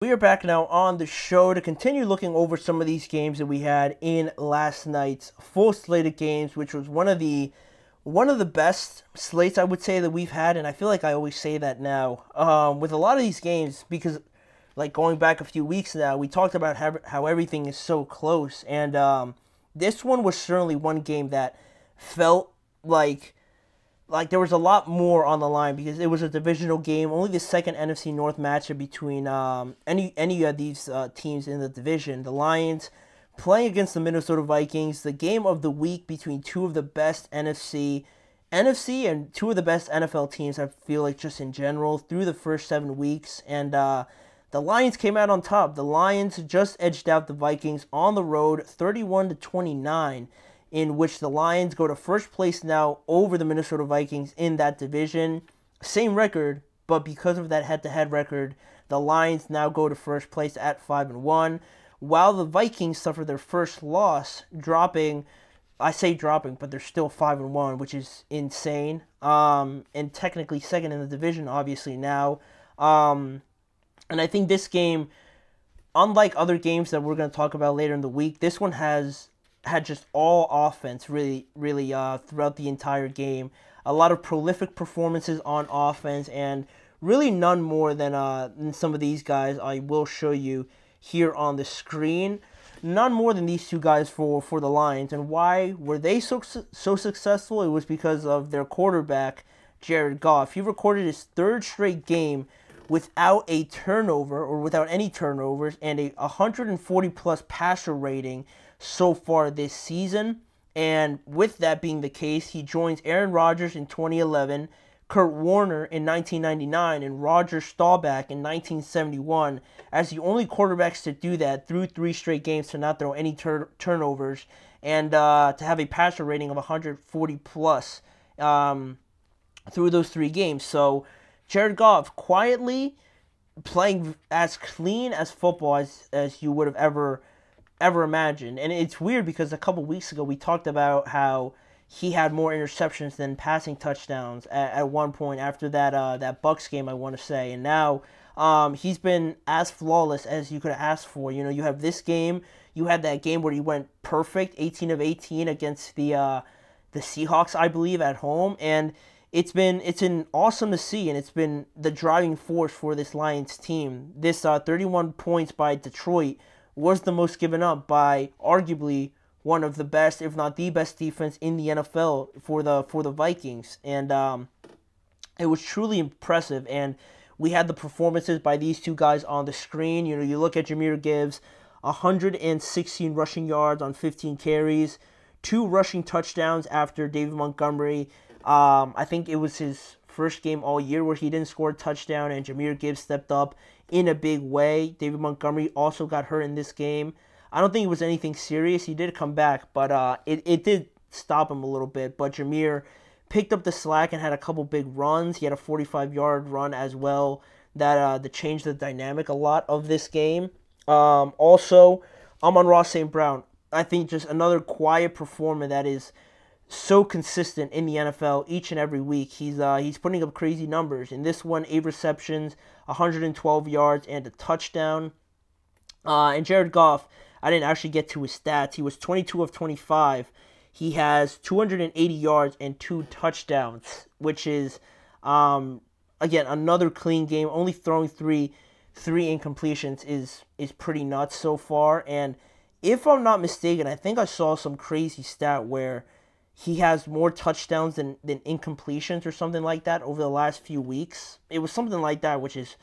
We are back now on the show to continue looking over some of these games that we had in last night's full slate of games, which was one of the best slates I would say that we've had, and I feel like I always say that now with a lot of these games because, like going back a few weeks now, we talked about how everything is so close, and this one was certainly one game that felt like there was a lot more on the line because it was a divisional game, only the second NFC North matchup between any of these teams in the division. The Lions playing against the Minnesota Vikings, the game of the week between two of the best NFC and two of the best NFL teams, I feel like, just in general through the first 7 weeks. And the Lions came out on top. The Lions just edged out the Vikings on the road 31-29. In which the Lions go to first place now over the Minnesota Vikings in that division. Same record, but because of that head-to-head record, the Lions now go to first place at 5-1, while the Vikings suffer their first loss, dropping, but they're still 5-1, which is insane, and technically second in the division, obviously, now. And I think this game, unlike other games that we're going to talk about later in the week, this one had just all offense really throughout the entire game. A lot of prolific performances on offense, and really none more than some of these guys I will show you here on the screen. None more than these two guys for the Lions. And why were they so successful? It was because of their quarterback, Jared Goff. He recorded his third straight game without a turnover or without any turnovers, and a 140-plus passer rating so far this season. And with that being the case, he joins Aaron Rodgers in 2011, Kurt Warner in 1999, and Roger Staubach in 1971 as the only quarterbacks to do that through 3 straight games, to not throw any turnovers, and to have a passer rating of 140-plus through those 3 games. So Jared Goff quietly playing as clean as football as you would have ever imagined. And it's weird because a couple weeks ago we talked about how he had more interceptions than passing touchdowns at one point after that Bucs game, I want to say. And now he's been as flawless as you could ask for. You know, you have this game, you had that game where he went perfect, 18 of 18 against the Seahawks, I believe, at home, and it's been awesome to see, and it's been the driving force for this Lions team. This 31 points by Detroit was the most given up by arguably one of the best, if not the best, defense in the NFL for the Vikings, and it was truly impressive. And we had the performances by these two guys on the screen. You know, you look at Jahmyr Gibbs, 116 rushing yards on 15 carries, 2 rushing touchdowns after David Montgomery. I think it was his first game all year where he didn't score a touchdown, and Jahmyr Gibbs stepped up in a big way. David Montgomery also got hurt in this game. I don't think it was anything serious. He did come back, but it did stop him a little bit. But Jahmyr picked up the slack and had a couple big runs. He had a 45-yard run as well that changed the dynamic a lot of this game. Also, Amon-Ra St. Brown, I think just another quiet performer that is so consistent in the NFL each and every week. He's putting up crazy numbers. In this one, 8 receptions, 112 yards, and a touchdown. And Jared Goff, I didn't actually get to his stats. He was 22 of 25. He has 280 yards and 2 touchdowns, which is, again, another clean game. Only throwing three incompletions is pretty nuts so far. And if I'm not mistaken, I think I saw some crazy stat where he has more touchdowns than incompletions or something like that over the last few weeks. It was something like that, which is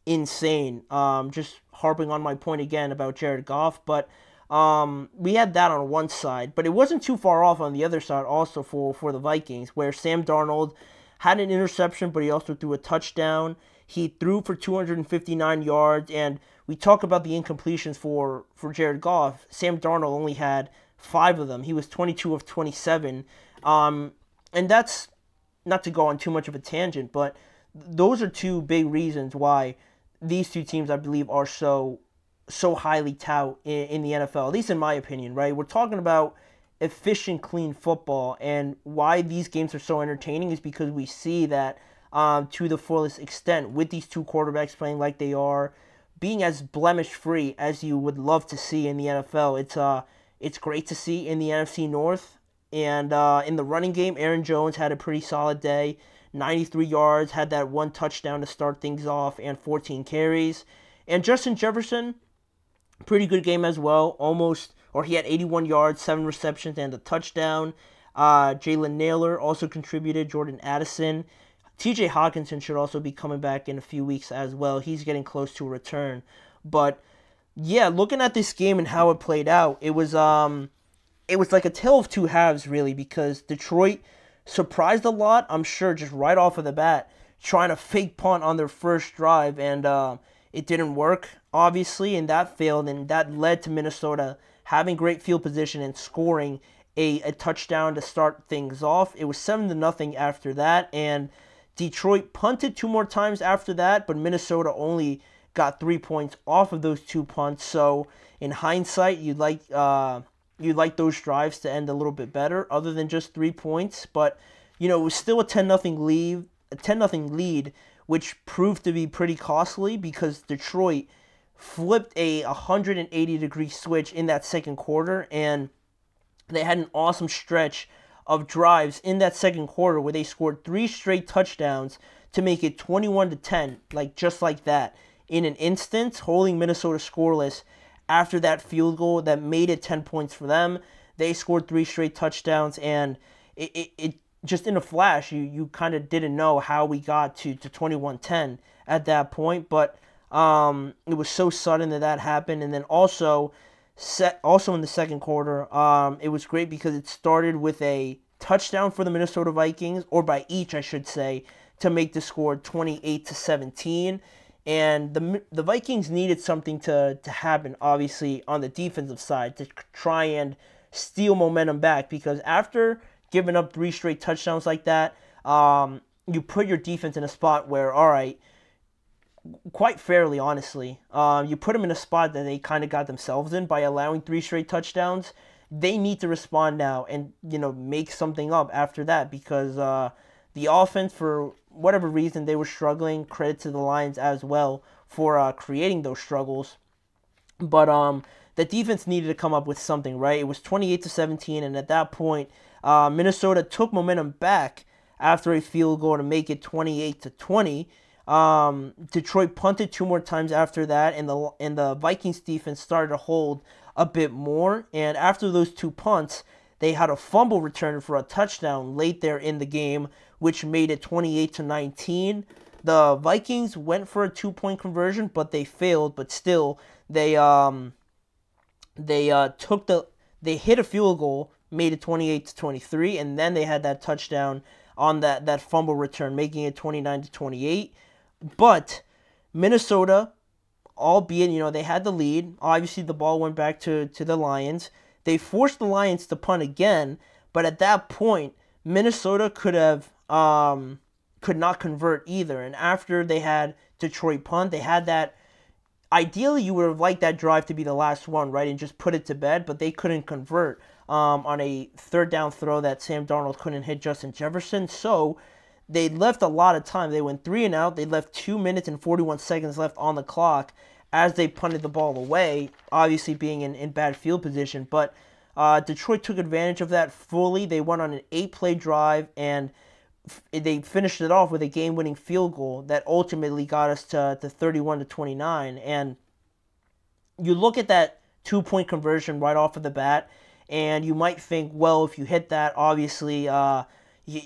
insane. Just harping on my point again about Jared Goff. But we had that on one side. But it wasn't too far off on the other side also for the Vikings, where Sam Darnold had an interception, but he also threw a touchdown. He threw for 259 yards. And we talk about the incompletions for Jared Goff. Sam Darnold only had 5 of them. He was 22 of 27. And that's not to go on too much of a tangent, but those are 2 big reasons why these 2 teams, I believe, are so highly touted in the NFL, at least in my opinion, right? We're talking about efficient, clean football, and why these games are so entertaining is because we see that to the fullest extent with these 2 quarterbacks playing like they are, being as blemish free as you would love to see in the NFL. It's great to see in the NFC North. And in the running game, Aaron Jones had a pretty solid day. 93 yards, had that one touchdown to start things off, and 14 carries. And Justin Jefferson, pretty good game as well. He had 81 yards, 7 receptions, and a touchdown. Jalen Naylor also contributed. Jordan Addison. TJ Hawkinson should also be coming back in a few weeks as well. He's getting close to a return. But yeah, looking at this game and how it played out, it was like a tale of two halves, really, because Detroit surprised a lot, I'm sure, just right off of the bat, trying to fake punt on their first drive, and it didn't work, obviously, and that failed, and that led to Minnesota having great field position and scoring a touchdown to start things off. It was 7-0 after that, and Detroit punted 2 more times after that, but Minnesota only got 3 points off of those 2 punts, so in hindsight, you'd like those drives to end a little bit better, other than just 3 points. But it was still a 10-0 lead, which proved to be pretty costly because Detroit flipped a 180-degree switch in that second quarter, and they had an awesome stretch of drives in that second quarter where they scored 3 straight touchdowns to make it 21-10, just like that, in an instant, holding Minnesota scoreless. After that field goal that made it 10 points for them, they scored 3 straight touchdowns, and it just in a flash, you kind of didn't know how we got to 21-10 at that point, but it was so sudden that happened. And then also in the second quarter, it was great because it started with a touchdown for the Minnesota Vikings, or by each, I should say, to make the score 28-17. And the Vikings needed something to happen, obviously, on the defensive side to try and steal momentum back. Because after giving up 3 straight touchdowns like that, you put your defense in a spot where, all right, quite fairly, honestly, you put them in a spot that they kind of got themselves in by allowing 3 straight touchdowns. They need to respond now and, make something up after that, because the offense, for whatever reason, they were struggling. Credit to the Lions as well for creating those struggles. But the defense needed to come up with something, right? It was 28-17, and at that point, Minnesota took momentum back after a field goal to make it 28-20. Detroit punted 2 more times after that, and the Vikings defense started to hold a bit more. And after those 2 punts, they had a fumble return for a touchdown late there in the game, which made it 28-19. The Vikings went for a 2-point conversion, but they failed. But still, they hit a field goal, made it 28-23, and then they had that touchdown on that fumble return, making it 29-28. But Minnesota, albeit they had the lead, obviously the ball went back to the Lions. They forced the Lions to punt again, but at that point, Minnesota could not convert either. And after they had Detroit punt, they had that. Ideally, you would have liked that drive to be the last one, right, and just put it to bed, but they couldn't convert on a third down throw that Sam Darnold couldn't hit Justin Jefferson. So they left a lot of time. They went 3 and out. They left 2 minutes and 41 seconds left on the clock as they punted the ball away, obviously being in bad field position. But Detroit took advantage of that fully. They went on an 8-play drive, and they finished it off with a game-winning field goal that ultimately got us to 31-29. And you look at that 2-point conversion right off of the bat, and you might think, well, if you hit that, obviously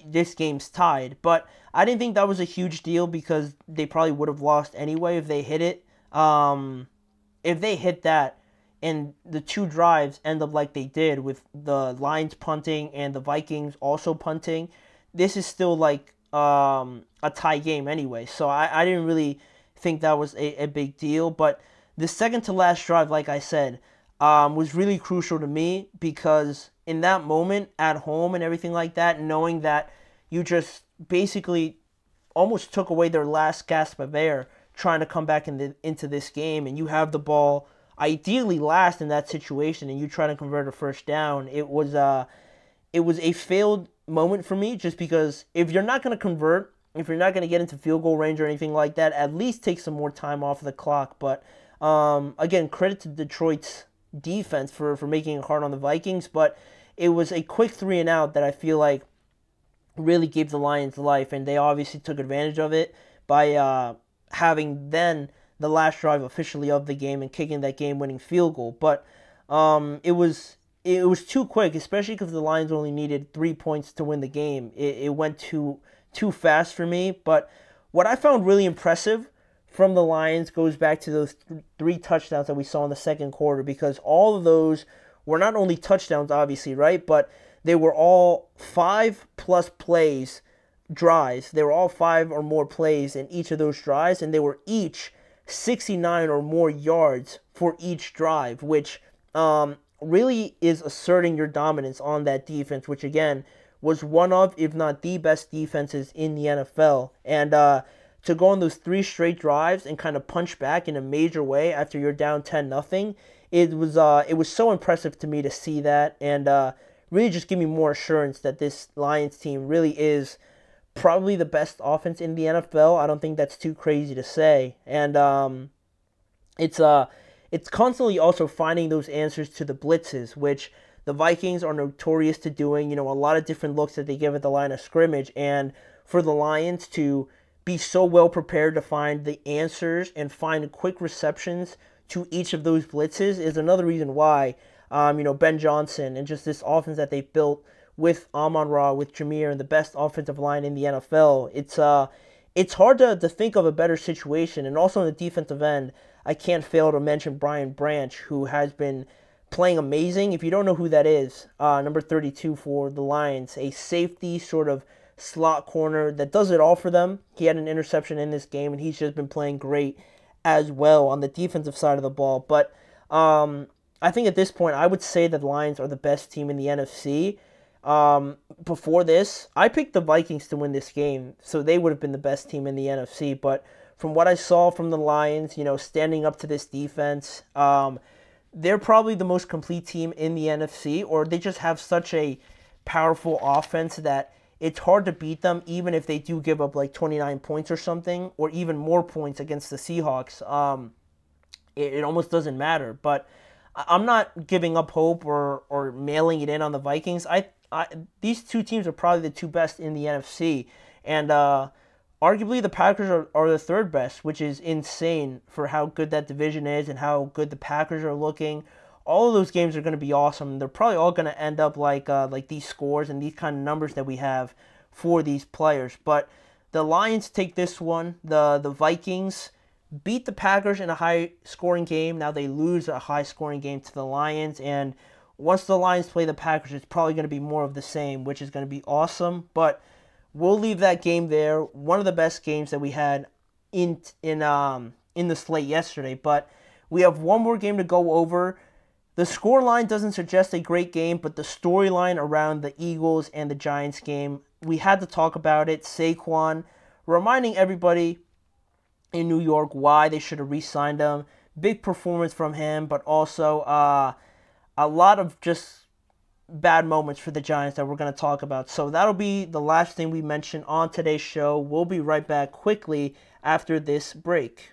this game's tied. But I didn't think that was a huge deal because they probably would have lost anyway if they hit it. If they hit that and the 2 drives end up like they did with the Lions punting and the Vikings also punting, this is still like a tie game anyway. So I didn't really think that was a big deal. But the second to last drive, like I said, was really crucial to me because in that moment at home and everything like that, knowing that you just basically almost took away their last gasp of air trying to come back into this game, and you have the ball ideally last in that situation, and you try to convert a first down. It was a failed moment for me, just because if you're not going to convert, if you're not going to get into field goal range or anything like that, at least take some more time off of the clock. But Again, credit to Detroit's defense for making it hard on the Vikings, but it was a quick 3-and-out that I feel like really gave the Lions life, and they obviously took advantage of it by having then the last drive officially of the game and kicking that game-winning field goal. But it was too quick, especially because the Lions only needed 3 points to win the game. It went too fast for me. But what I found really impressive from the Lions goes back to those 3 touchdowns that we saw in the second quarter, because all of those were not only touchdowns, obviously, right, but they were all 5+ plays drives. They were all 5 or more plays in each of those drives, and they were each 69 or more yards for each drive, which really is asserting your dominance on that defense, which again was one of, if not the best defenses in the NFL. And to go on those 3 straight drives and kind of punch back in a major way after you're down 10-0, it was so impressive to me to see that, and really just give me more assurance that this Lions team really is probably the best offense in the NFL. I don't think that's too crazy to say. And it's constantly also finding those answers to the blitzes, which the Vikings are notorious to doing. You know, a lot of different looks that they give at the line of scrimmage. And for the Lions to be so well prepared to find the answers and find quick receptions to each of those blitzes is another reason why, Ben Johnson and just this offense that they've built with Amon-Ra, with Jahmyr, and the best offensive line in the NFL. It's hard to think of a better situation. And also on the defensive end, I can't fail to mention Brian Branch, who has been playing amazing. If you don't know who that is, number 32 for the Lions, a safety sort of slot corner that does it all for them. He had an interception in this game, and he's just been playing great as well on the defensive side of the ball. But I think at this point, I would say that the Lions are the best team in the NFC. Before this, I picked the Vikings to win this game, so they would have been the best team in the NFC. But from what I saw from the Lions, standing up to this defense, they're probably the most complete team in the NFC, or they just have such a powerful offense that it's hard to beat them, even if they do give up like 29 points or something, or even more points against the Seahawks. It almost doesn't matter. But I'm not giving up hope or mailing it in on the Vikings. These two teams are probably the 2 best in the NFC. And arguably the Packers are the 3rd best, which is insane for how good that division is and how good the Packers are looking. All of those games are going to be awesome. They're probably all going to end up like these scores and these kind of numbers that we have for these players. But the Lions take this one. The Vikings beat the Packers in a high-scoring game. Now they lose a high-scoring game to the Lions. And once the Lions play the Packers, it's probably going to be more of the same, which is going to be awesome. But we'll leave that game there. One of the best games that we had in the slate yesterday. But we have one more game to go over. The scoreline doesn't suggest a great game, but the storyline around the Eagles and the Giants game, we had to talk about it. Saquon reminding everybody in New York why they should have re-signed him. Big performance from him, but also a lot of just bad moments for the Giants that we're going to talk about. So that'll be the last thing we mention on today's show. We'll be right back quickly after this break.